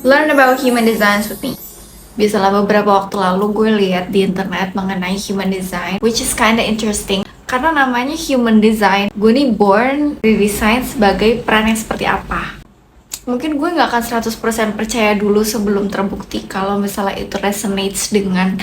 Learn about human design with me. Biasalah beberapa waktu lalu gue lihat di internet mengenai human design, which is kinda interesting. Karena namanya human design, gue nih born didesain sebagai peran yang seperti apa. Mungkin gue gak akan 100% percaya dulu sebelum terbukti kalau misalnya itu resonates dengan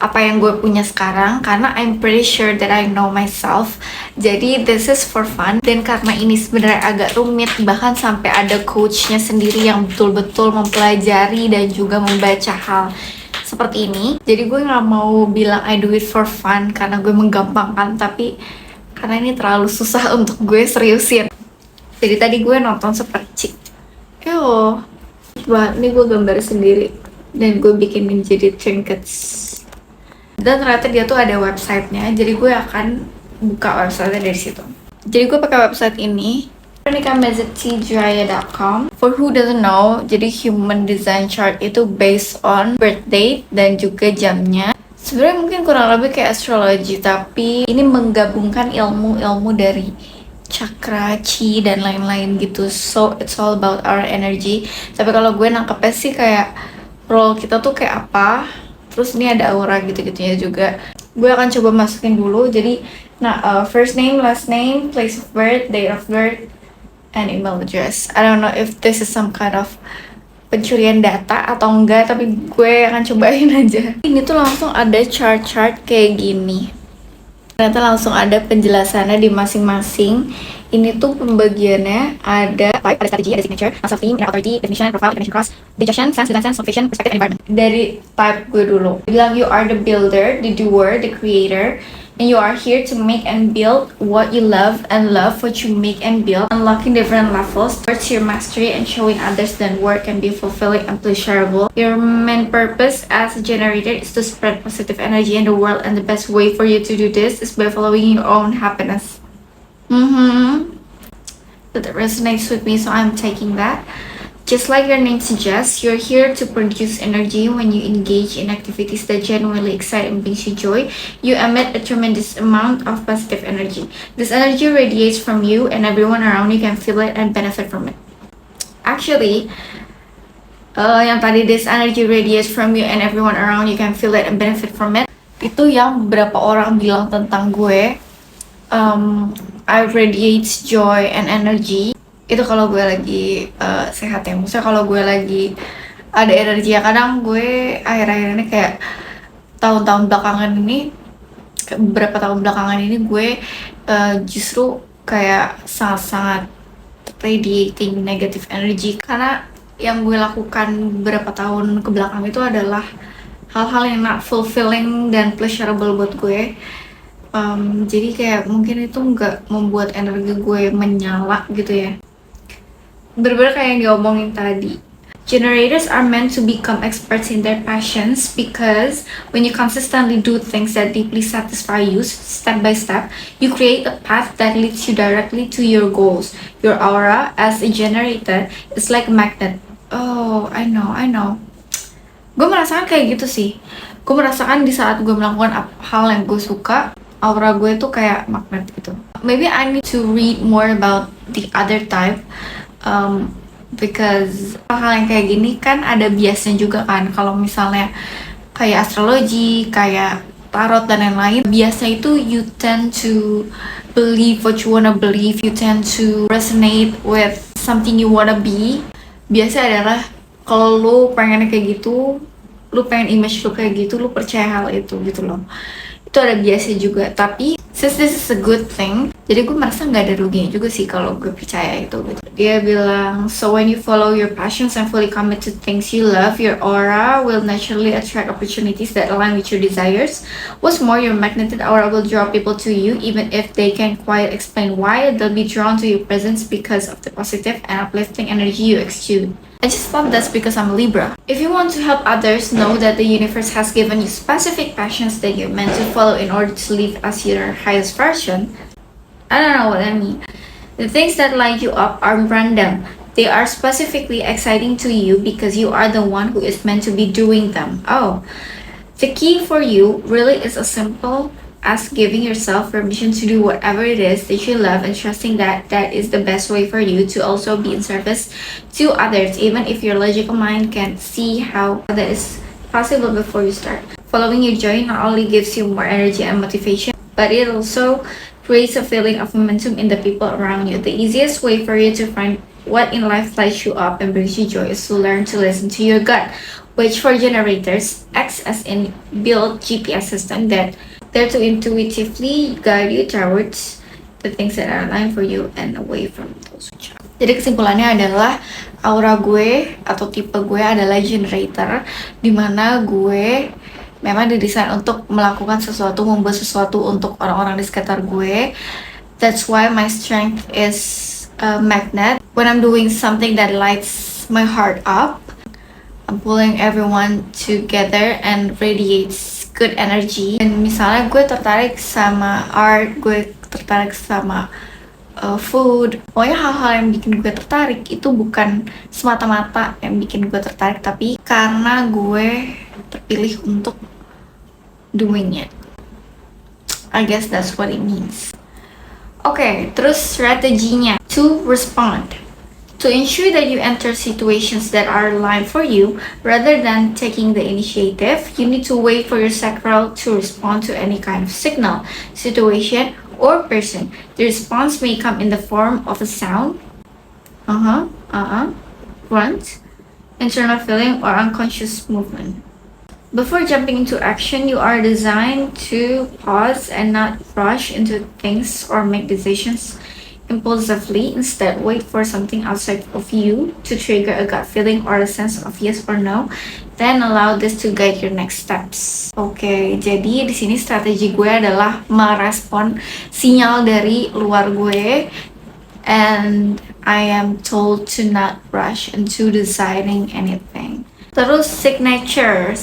apa yang gue punya sekarang, karena I'm pretty sure that I know myself. Jadi this is for fun, dan karena ini sebenarnya agak rumit, bahkan sampai ada coachnya sendiri yang betul-betul mempelajari dan juga membaca hal seperti ini. Jadi gue nggak mau bilang I do it for fun karena gue menggampangkan, tapi karena ini terlalu susah untuk gue seriusin. Jadi tadi gue nonton seperti wah, ini gue gambar sendiri dan gue bikin menjadi trinkets. Dan ternyata dia tuh ada websitenya, jadi gue akan buka websitenya dari situ. Jadi gue pakai website ini, veronicamazzetjaya.com. For who doesn't know, jadi human design chart itu based on birth date dan juga jamnya. Sebenarnya mungkin kurang lebih kayak astrology, tapi ini menggabungkan ilmu-ilmu dari chakra, chi, dan lain-lain gitu. So it's all about our energy. Tapi kalau gue nangkepnya sih kayak role kita tuh kayak apa. Terus ini ada aura gitu-gitunya juga. Gue akan coba masukin dulu. Jadi, first name, last name, place of birth, date of birth, and email address. I don't know if this is some kind of pencurian data atau enggak, tapi gue akan cobain aja. Ini tuh langsung ada chart-chart kayak gini. Ternyata langsung ada penjelasannya di masing-masing. Ini tuh pembagiannya ada type, ada strategi, ada signature, master theme, inner authority, definition, profile, definition cross, digestion, sense, design sense, motivation, perspective, and environment. Dari type gue dulu. Bilang you are the builder, the doer, the creator, and you are here to make and build what you love and love what you make and build, unlocking different levels towards your mastery and showing others that work can be fulfilling and pleasurable. Your main purpose as a generator is to spread positive energy in the world, and the best way for you to do this is by following your own happiness. That resonates with me, so I'm taking that. Just like your name suggests, you're here to produce energy. When you engage in activities that genuinely excite and brings you joy, you emit a tremendous amount of positive energy. This energy radiates from you, and everyone around you can feel it and benefit from it. Actually, yang tadi this energy radiates from you and everyone around you can feel it and benefit from it, itu yang beberapa orang bilang tentang gue. I radiate joy and energy. Itu kalau gue lagi sehat ya. Maksudnya kalau gue lagi ada energi ya. Kadang gue akhir-akhir ini kayak beberapa tahun belakangan ini gue justru kayak sangat-sangat radiating negative energy. Karena yang gue lakukan beberapa tahun kebelakang itu adalah hal-hal yang not fulfilling dan pleasurable buat gue. Jadi kayak mungkin itu nggak membuat energi gue menyala gitu ya. Bener-bener kayak yang diomongin tadi. Generators are meant to become experts in their passions because when you consistently do things that deeply satisfy you step by step, you create a path that leads you directly to your goals. Your aura as a generator is like a magnet. Oh, I know. Gue merasakan kayak gitu sih. Gue merasakan di saat gue melakukan hal yang gue suka, aura gue tuh kayak magnet gitu. Maybe I need to read more about the other type, because hal yang kayak gini kan ada biasnya juga kan. Kalau misalnya kayak astrologi, kayak tarot dan lain-lain, biasa itu you tend to believe what you wanna believe, you tend to resonate with something you wanna be. Biasa adalah kalau lu pengennya kayak gitu, lu pengen image lu kayak gitu, lu percaya hal itu gitu loh. Itu ada biasa juga, tapi since this is a good thing, jadi gue merasa nggak ada ruginya juga sih kalau gue percaya itu gitu. Dia bilang, so when you follow your passions and fully commit to things you love, your aura will naturally attract opportunities that align with your desires. What's more, your magnetic aura will draw people to you even if they can't quite explain why. They'll be drawn to your presence because of the positive and uplifting energy you exude. I just thought that's because I'm a Libra. If you want to help others know that the universe has given you specific passions that you're meant to follow in order to live as your highest version, I don't know what I mean. The things that light you up aren't random. They are specifically exciting to you because you are the one who is meant to be doing them. Oh, the key for you really is a simple as giving yourself permission to do whatever it is that you love and trusting that that is the best way for you to also be in service to others, even if your logical mind can't see how that is possible before you start. Following your joy not only gives you more energy and motivation, but it also creates a feeling of momentum in the people around you. The easiest way for you to find what in life lights you up and brings you joy is to learn to listen to your gut, which for generators acts as an built GPS system that there to intuitively guide you towards the things that are aligned for you and away from those which are. Jadi kesimpulannya adalah aura gue atau tipe gue adalah generator, dimana gue memang didesain untuk melakukan sesuatu, membuat sesuatu untuk orang-orang di sekitar gue. That's why my strength is a magnet. When I'm doing something that lights my heart up, I'm pulling everyone together and radiates good energy. Dan misalnya gue tertarik sama art, gue tertarik sama food, pokoknya hal-hal yang bikin gue tertarik itu bukan semata-mata yang bikin gue tertarik, tapi karena gue terpilih untuk doing it. I guess that's what it means. Oke, terus strateginya to respond. To ensure that you enter situations that are aligned for you, rather than taking the initiative, you need to wait for your sacral to respond to any kind of signal, situation, or person. The response may come in the form of a sound, grunt, internal feeling, or unconscious movement. Before jumping into action, you are designed to pause and not rush into things or make decisions impulsively. Instead, wait for something outside of you to trigger a gut feeling or a sense of yes or no, then allow this to guide your next steps. Oke, jadi di sini strategi gue adalah merespon sinyal dari luar gue, and I am told to not rush into deciding anything. Terus signature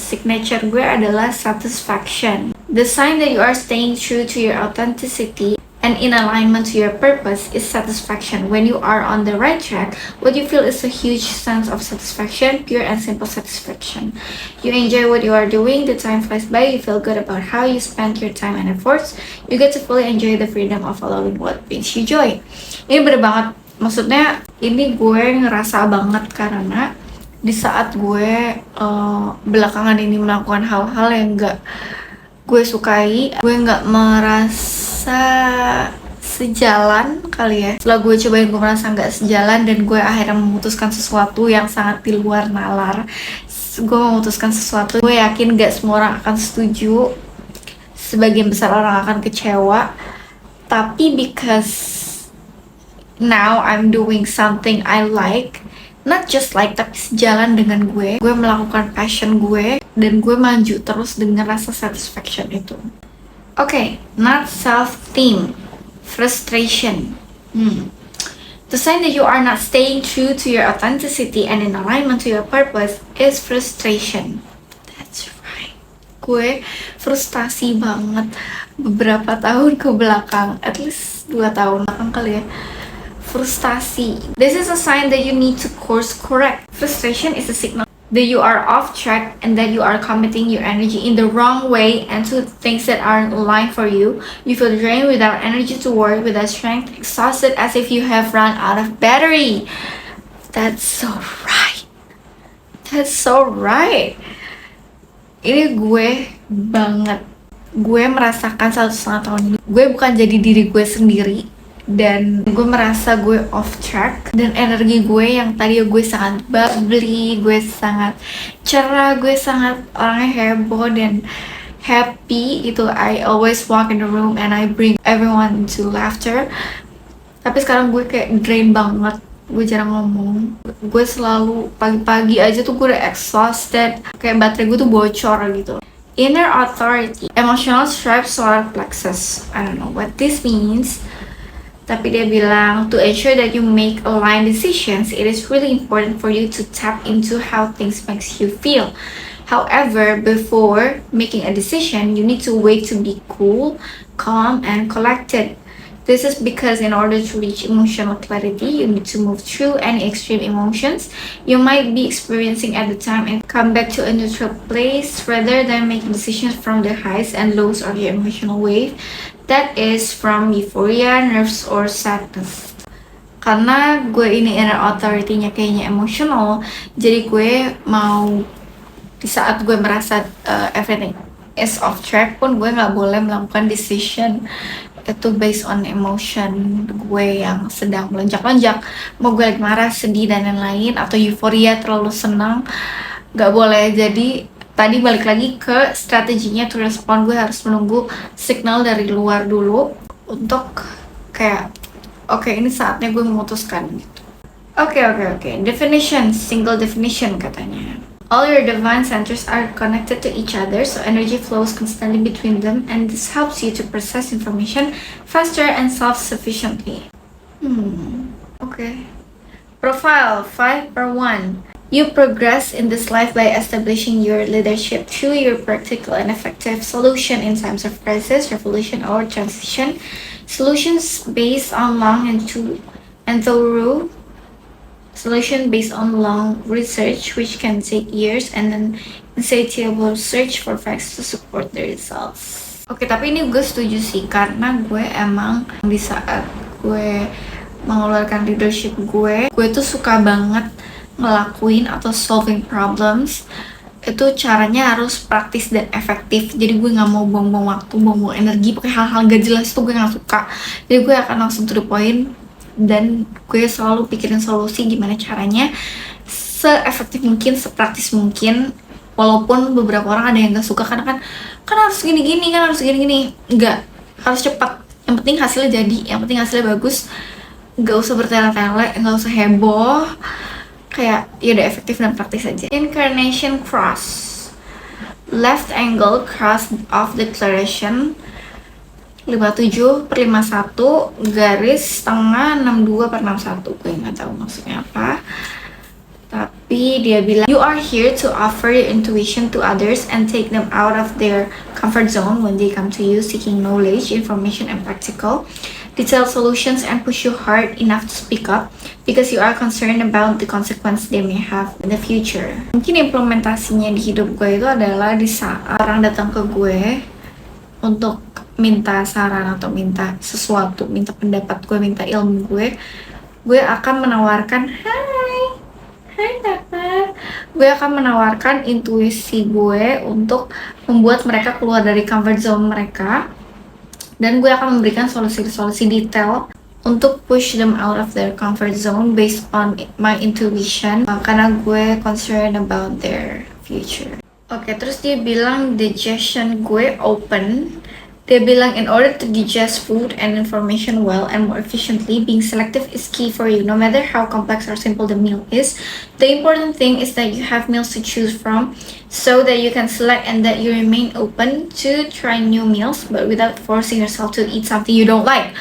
gue adalah satisfaction. The sign that you are staying true to your authenticity and in alignment to your purpose is satisfaction. When you are on the right track, what you feel is a huge sense of satisfaction, pure and simple satisfaction. You enjoy what you are doing, the time flies by, you feel good about how you spend your time and efforts, you get to fully enjoy the freedom of following what brings you joy. Ini bener banget, maksudnya ini gue ngerasa banget karena di saat gue belakangan ini melakukan hal-hal yang gak gue sukai, gue gak merasa sejalan kali ya. Setelah gue cobain, gue merasa gak sejalan dan gue akhirnya memutuskan sesuatu yang sangat di luar nalar. Gue memutuskan sesuatu, gue yakin gak semua orang akan setuju, sebagian besar orang akan kecewa, tapi because now I'm doing something I like, not just like, tapi sejalan dengan gue melakukan passion gue, dan gue maju terus dengan rasa satisfaction itu. Oke, not self-theme, frustration. The sign that you are not staying true to your authenticity and in alignment to your purpose is frustration. That's right. Gue frustasi banget beberapa tahun ke belakang, at least 2 tahun belakang kali ya. Frustasi. This is a sign that you need to course correct. Frustration is a signal that you are off track and that you are committing your energy in the wrong way and to things that aren't aligned for you. You feel drained without energy to work, without strength, exhausted as if you have run out of battery. That's so right. That's so right. Ini gue banget. Gue merasakan 1,5 tahun ini, gue bukan jadi diri gue sendiri. Dan gue merasa gue off track, dan energi gue yang tadi gue sangat bubbly, gue sangat cerah, gue sangat orangnya heboh dan happy gitu. I always walk in the room and I bring everyone to laughter. Tapi sekarang gue kayak drain banget, gue jarang ngomong, gue selalu pagi-pagi aja tuh gue udah exhausted, kayak baterai gue tuh bocor gitu. Inner authority, emotional stripe, solar plexus. I don't know what this means. Tapi dia bilang, to ensure that you make aligned decisions, it is really important for you to tap into how things makes you feel. However, before making a decision, you need to wait to be cool, calm, and collected. This is because in order to reach emotional clarity, you need to move through any extreme emotions you might be experiencing at the time and come back to a neutral place rather than making decisions from the highs and lows of your emotional wave. That is from euphoria, nerves, or sadness. Karena gue ini inner authority-nya kayaknya emotional, jadi gue mau di saat gue merasa everything is off track pun gue nggak boleh melakukan decision itu based on emotion gue yang sedang melonjak-lonjak, mau gue lagi marah, sedih dan lain-lain, atau euforia terlalu senang, nggak boleh. Jadi tadi balik lagi ke strateginya to respond, gue harus menunggu signal dari luar dulu untuk kayak oke, ini saatnya gue memutuskan gitu. Oke. Definition, single definition katanya. All your divine centers are connected to each other, so energy flows constantly between them, and this helps you to process information faster and self-sufficiently. Okay. Profile 5/1. You progress in this life by establishing your leadership through your practical and effective solution in times of crisis, revolution, or transition. Solutions based on long and thorough solution based on long research, which can take years, and an insatiable search for facts to support the results. Oke, tapi ini gue setuju sih, karena gue emang di saat gue mengeluarkan leadership gue tuh suka banget ngelakuin atau solving problems. Itu caranya harus praktis dan efektif. Jadi gue nggak mau buang-buang waktu, buang-buang energi pakai hal-hal gak jelas, tuh gue nggak suka. Jadi gue akan langsung to the point, dan gue selalu pikirin solusi gimana caranya seefektif mungkin, sepraktis mungkin. Walaupun beberapa orang ada yang gak suka karena kan harus gini-gini, enggak, harus cepat, yang penting hasilnya jadi, yang penting hasilnya bagus, gak usah bertele-tele, gak usah heboh, kayak ya udah efektif dan praktis aja. Incarnation cross, left angle cross of declaration 57/51 garis tengah 62/61. Gue nggak tahu maksudnya apa, tapi dia bilang you are here to offer your intuition to others and take them out of their comfort zone when they come to you seeking knowledge, information, and practical detailed solutions, and push you hard enough to speak up because you are concerned about the consequence they may have in the future. Mungkin implementasinya di hidup gue itu adalah di saat orang datang ke gue untuk minta saran atau minta sesuatu, minta pendapat gue, minta ilmu gue akan menawarkan Hai Tata, gue akan menawarkan intuisi gue untuk membuat mereka keluar dari comfort zone mereka, dan gue akan memberikan solusi-solusi detail untuk push them out of their comfort zone based on my intuition, karena gue concerned about their future. Oke, terus dia bilang digestion gue open. Dia bilang in order to digest food and information well and more efficiently, being selective is key for you. No matter how complex or simple the meal is, the important thing is that you have meals to choose from so that you can select and that you remain open to try new meals but without forcing yourself to eat something you don't like.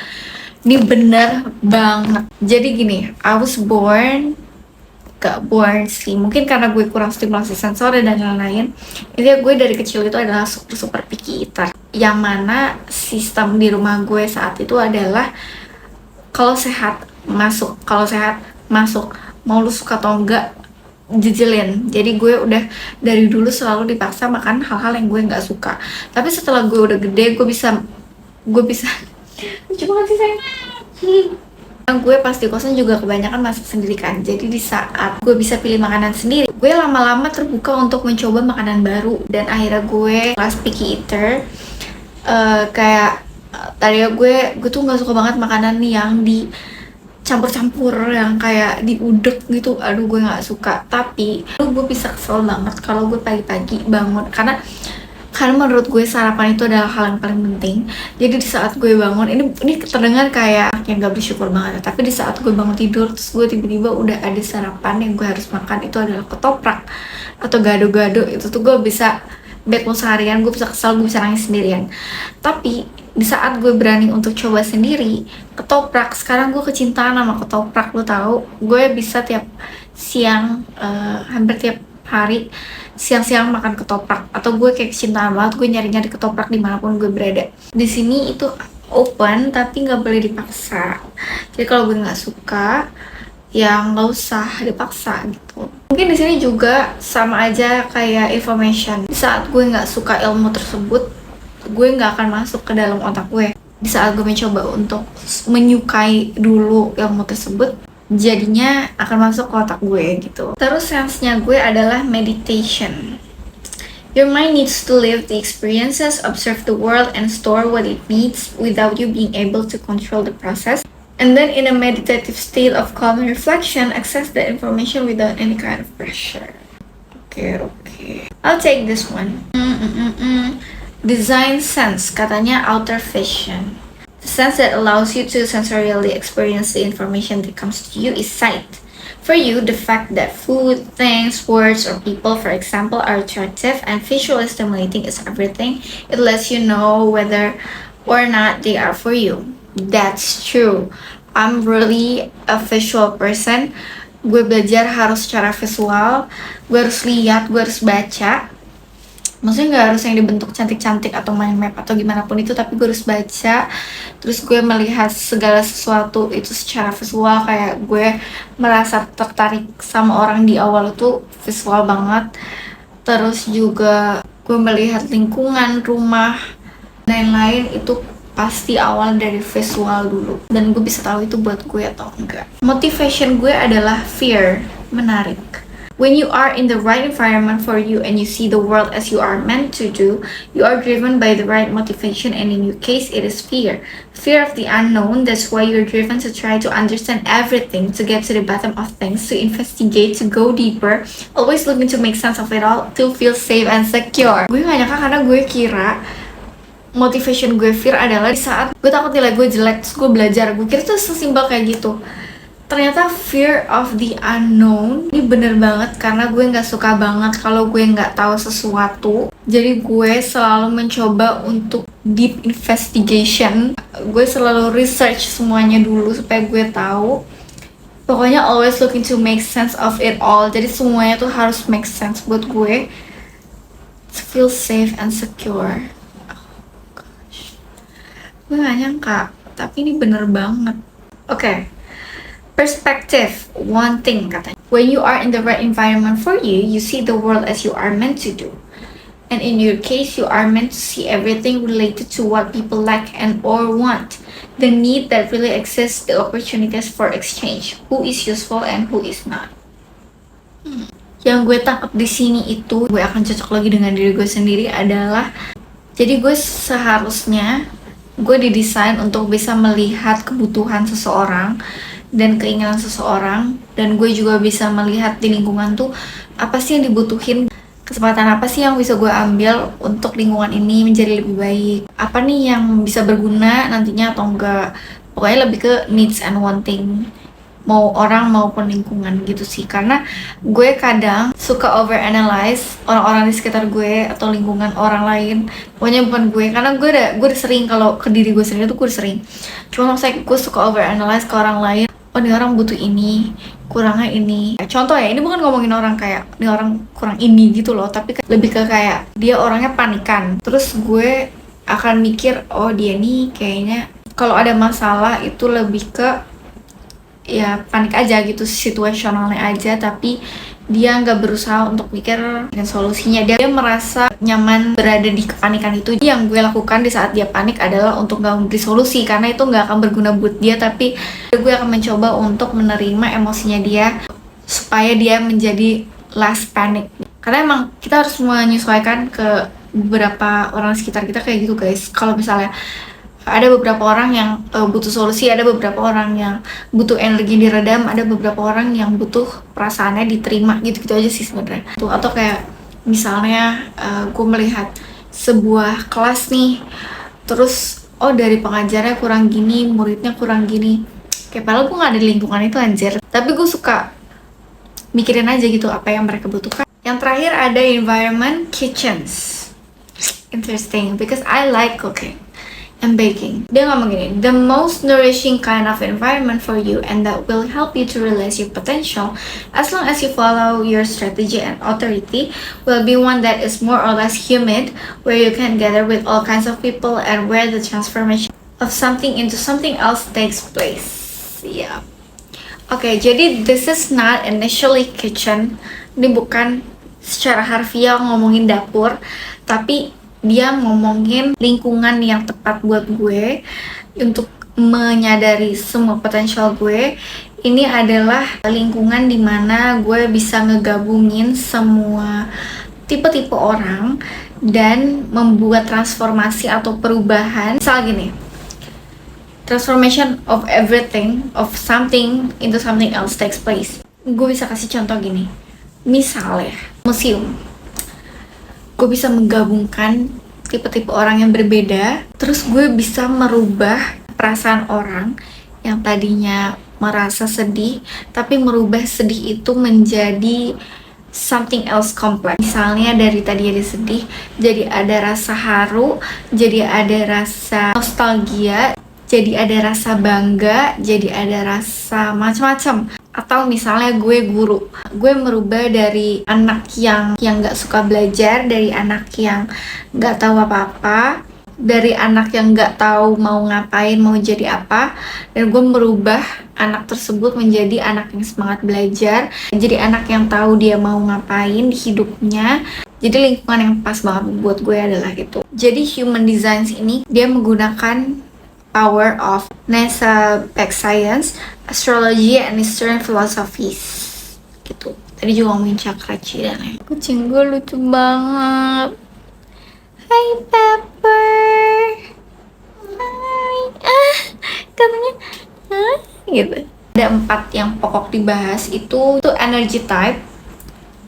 Ini bener banget. Jadi gini, I was gak born sih, mungkin karena gue kurang stimulasi sensori dan lain-lain. Intinya gue dari kecil itu adalah super picky eater, yang mana sistem di rumah gue saat itu adalah kalau sehat masuk, mau lu suka atau enggak jejelin. Jadi gue udah dari dulu selalu dipaksa makan hal-hal yang gue nggak suka. Tapi setelah gue udah gede, gue bisa lucu banget sih sayang. Gue pas di kosan juga kebanyakan masak sendiri kan. Jadi di saat gue bisa pilih makanan sendiri, gue lama-lama terbuka untuk mencoba makanan baru. Dan akhirnya gue kelas picky eater. Tadinya gue tuh nggak suka banget makanan yang dicampur-campur, yang kayak diudek gitu. Aduh, gue nggak suka. Tapi gue bisa kesel banget kalau gue pagi-pagi bangun, karena menurut gue sarapan itu adalah hal yang paling penting. Jadi di saat gue bangun, ini terdengar kayak yang gak bersyukur banget, tapi di saat gue bangun tidur terus gue tiba-tiba udah ada sarapan yang gue harus makan, itu adalah ketoprak atau gado-gado. Itu tuh gue bisa bad mood seharian, gue bisa kesel, gue bisa nangis sendirian. Tapi di saat gue berani untuk coba sendiri ketoprak, sekarang gue kecintaan sama ketoprak. Lo tahu, gue bisa tiap siang, hampir tiap hari siang-siang makan ketoprak, atau gue kayak kecintaan banget, gue nyari-nyari ketoprak dimanapun gue berada. Di sini itu open tapi nggak boleh dipaksa. Jadi kalau gue nggak suka ya nggak usah dipaksa gitu. Mungkin di sini juga sama aja kayak information. Di saat gue nggak suka ilmu tersebut, gue nggak akan masuk ke dalam otak gue. Di saat gue mencoba untuk menyukai dulu ilmu tersebut, jadinya akan masuk ke otak gue gitu. Terus sense-nya gue adalah meditation. Your mind needs to live the experiences, observe the world, and store what it needs without you being able to control the process. And then in a meditative state of calm and reflection, access the information without any kind of pressure. Okay. I'll take this one. Design sense, katanya outer vision. The sense that allows you to sensorially experience the information that comes to you is sight. For you, the fact that food, things, words, or people, for example, are attractive and visually stimulating is everything. It lets you know whether or not they are for you. That's true. I'm really a visual person. Gue belajar harus secara visual. Gue harus lihat, gue harus baca. Maksudnya nggak harus yang dibentuk cantik-cantik atau mind map atau gimana pun itu, tapi gue harus baca. Terus gue melihat segala sesuatu itu secara visual, kayak gue merasa tertarik sama orang di awal itu visual banget. Terus juga gue melihat lingkungan, rumah, lain-lain itu pasti awal dari visual dulu. Dan gue bisa tahu itu buat gue atau enggak. Motivation gue adalah fear. Menarik. When you are in the right environment for you and you see the world as you are meant to do, you are driven by the right motivation, and in your case, it is fear. Fear of the unknown. That's why you're driven to try to understand everything, to get to the bottom of things, to investigate, to go deeper, always looking to make sense of it all, to feel safe and secure. Gue gak nyangka karena gue kira motivation gue fear adalah di saat gue takut nilai gue jelek, terus gue belajar. Gue kira itu sesimpel kayak gitu. Ternyata fear of the unknown ini bener banget, karena gue nggak suka banget kalau gue nggak tahu sesuatu. Jadi gue selalu mencoba untuk deep investigation. Gue selalu research semuanya dulu supaya gue tahu. Pokoknya always looking to make sense of it all. Jadi semuanya tuh harus make sense buat gue. To feel safe and secure. Oh gosh. Gue gak nyangka, tapi ini bener banget. Oke. Perspective, one thing katanya. When you are in the right environment for you, you see the world as you are meant to do. And in your case, you are meant to see everything related to what people lack and or want. The need that really exists, the opportunities for exchange. Who is useful and who is not. Yang gue tangkap di sini itu, gue akan cocok lagi dengan diri gue sendiri adalah, jadi gue seharusnya gue didesain untuk bisa melihat kebutuhan seseorang dan keinginan seseorang, dan gue juga bisa melihat di lingkungan tuh apa sih yang dibutuhin, kesempatan apa sih yang bisa gue ambil untuk lingkungan ini menjadi lebih baik, apa nih yang bisa berguna nantinya atau enggak. Pokoknya lebih ke needs and wanting, mau orang maupun lingkungan gitu sih. Karena gue kadang suka overanalyze orang-orang di sekitar gue atau lingkungan orang lain, pokoknya bukan gue, karena gue udah sering, kalau ke diri gue sendiri tuh gue udah sering. Cuma maksudnya gue suka overanalyze ke orang lain. Oh, ini orang butuh ini, kurangnya ini. Contoh ya, ini bukan ngomongin orang kayak ini orang kurang ini gitu loh, tapi lebih ke kayak dia orangnya panikan. Terus gue akan mikir, oh dia nih kayaknya kalau ada masalah itu lebih ke ya panik aja gitu, situasionalnya aja, tapi dia nggak berusaha untuk mikir solusinya. Dia merasa nyaman berada di kepanikan itu. Yang gue lakukan di saat dia panik adalah untuk nggak memberi solusi, karena itu nggak akan berguna buat dia, tapi gue akan mencoba untuk menerima emosinya dia supaya dia menjadi less panic. Karena emang kita harus menyesuaikan ke beberapa orang sekitar kita kayak gitu guys. Kalau misalnya ada beberapa orang yang butuh solusi, ada beberapa orang yang butuh energi diredam, ada beberapa orang yang butuh perasaannya diterima, gitu-gitu aja sih sebenarnya. Atau kayak misalnya gue melihat sebuah kelas nih, terus oh dari pengajarnya kurang gini, muridnya kurang gini, kayak padahal gue gak ada di lingkungan itu anjir, tapi gue suka mikirin aja gitu apa yang mereka butuhkan. Yang terakhir ada environment, kitchens. Interesting because I like cooking and baking. Dia ngomong gini, the most nourishing kind of environment for you and that will help you to realize your potential as long as you follow your strategy and authority will be one that is more or less humid, where you can gather with all kinds of people and where the transformation of something into something else takes place. Yeah. Oke, jadi this is not initially kitchen. Ini bukan secara harfiah ngomongin dapur, tapi dia ngomongin lingkungan yang tepat buat gue untuk menyadari semua potensial gue. Ini adalah lingkungan dimana gue bisa ngegabungin semua tipe-tipe orang dan membuat transformasi atau perubahan. Misal gini, transformation of everything, of something into something else takes place. Gue bisa kasih contoh gini, misalnya museum. Gue bisa menggabungkan tipe-tipe orang yang berbeda, terus gue bisa merubah perasaan orang yang tadinya merasa sedih, tapi merubah sedih itu menjadi something else complex. Misalnya dari tadi ada sedih, jadi ada rasa haru, jadi ada rasa nostalgia, jadi ada rasa bangga, jadi ada rasa macam-macam. Atau misalnya gue guru, gue merubah dari anak yang nggak suka belajar, dari anak yang nggak tahu apa-apa, dari anak yang nggak tahu mau ngapain, mau jadi apa, dan gue merubah anak tersebut menjadi anak yang semangat belajar, jadi anak yang tahu dia mau ngapain di hidupnya. Jadi lingkungan yang pas banget buat gue adalah itu. Jadi human design ini dia menggunakan power of NASA Back Science, Astrology, and Eastern Philosophies gitu. Tadi juga ngomongin chakra Chi dan lain. Kucing gue lucu banget. Hai Pepper. Hai. Katanya gitu. Ada 4 yang pokok dibahas itu energy type.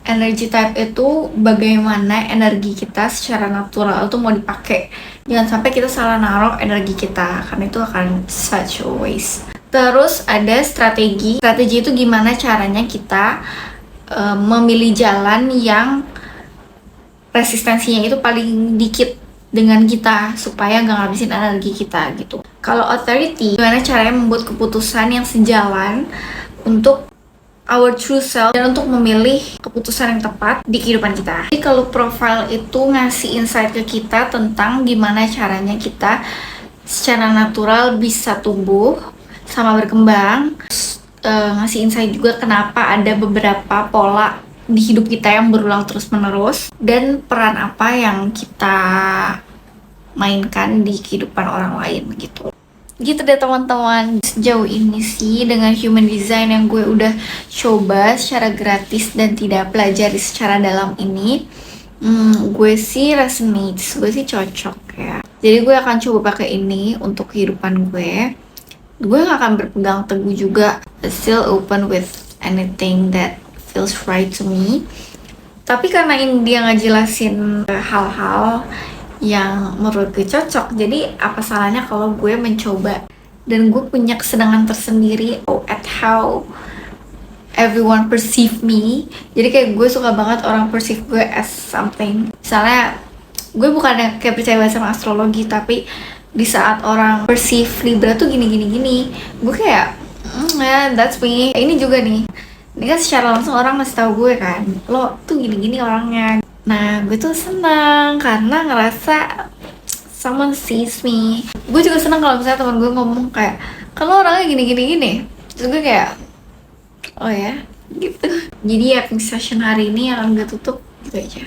Energy type itu bagaimana energi kita secara natural tuh mau dipakai. Jangan sampai kita salah naruh energi kita, karena itu akan such a waste. Terus ada strategi. Strategi itu gimana caranya kita memilih jalan yang resistensinya itu paling dikit dengan kita supaya nggak ngabisin energi kita gitu. Kalau authority, gimana caranya membuat keputusan yang sejalan untuk our true self dan untuk memilih keputusan yang tepat di kehidupan kita. Jadi kalau profile itu ngasih insight ke kita tentang gimana caranya kita secara natural bisa tumbuh sama berkembang. Ngasih insight juga kenapa ada beberapa pola di hidup kita yang berulang terus-menerus dan peran apa yang kita mainkan di kehidupan orang lain gitu. Gitu deh teman-teman, sejauh ini sih dengan human design yang gue udah coba secara gratis dan tidak pelajari secara dalam ini, gue sih resonates, gue sih cocok ya. Jadi gue akan coba pakai ini untuk kehidupan gue. Gue gak akan berpegang teguh juga, still open with anything that feels right to me. Tapi karena ini dia ngejelasin hal-hal yang menurut gue cocok, jadi apa salahnya kalau gue mencoba. Dan gue punya kesenangan tersendiri at how everyone perceive me. Jadi kayak gue suka banget orang perceive gue as something. Misalnya gue bukannya kayak percaya banget sama astrologi, tapi di saat orang perceive Libra tuh gini, gue kayak yeah, that's me. Ini juga nih, ini kan secara langsung orang ngasih tahu gue kan, lo tuh gini orangnya. Nah, gue tuh senang karena ngerasa someone sees me. Gue juga senang kalau misalnya teman gue ngomong kayak, kalau orangnya gini. Terus gue kayak, oh ya, gitu. Jadi ya session hari ini akan gue tutup gitu aja.